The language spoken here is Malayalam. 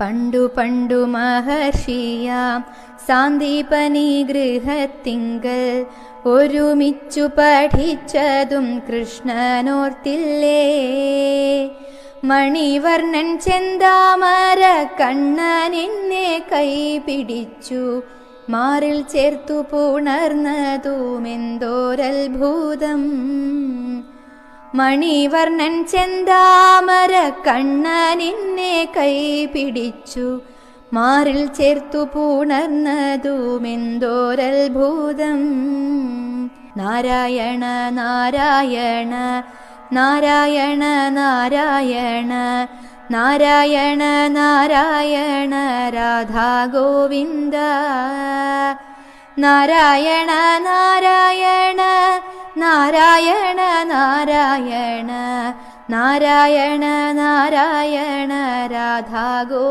പണ്ടു പണ്ടു മഹർഷിയാം സാന്ദീപനി ഗൃഹത്തിങ്കൽ ഒരുമിച്ചു പഠിച്ചതും കൃഷ്ണനോർത്തില്ലേ. മണിവർണ്ണൻ ചെന്താമര കണ്ണനെന്നെ കൈപിടിച്ചു മാറിൽ ചേർത്തു പുണർന്നതുമെന്തോരത്ഭുതം. മണിവർണ്ണൻ ചെന്താമര കണ്ണനെന്നെ കൈപിടിച്ചു മാറിൽ ചേർത്തു പുണർന്നതുമെന്തോരത്ഭുതം. നാരായണ നാരായണ നാരായണ നാരായണ നാരായണ നാരായണ രാധാ ഗോവിന്ദ. നാരായണ നാരായണ നാരായണ നാരായണ നാരായണ നാരായണ രാധാ ഗോ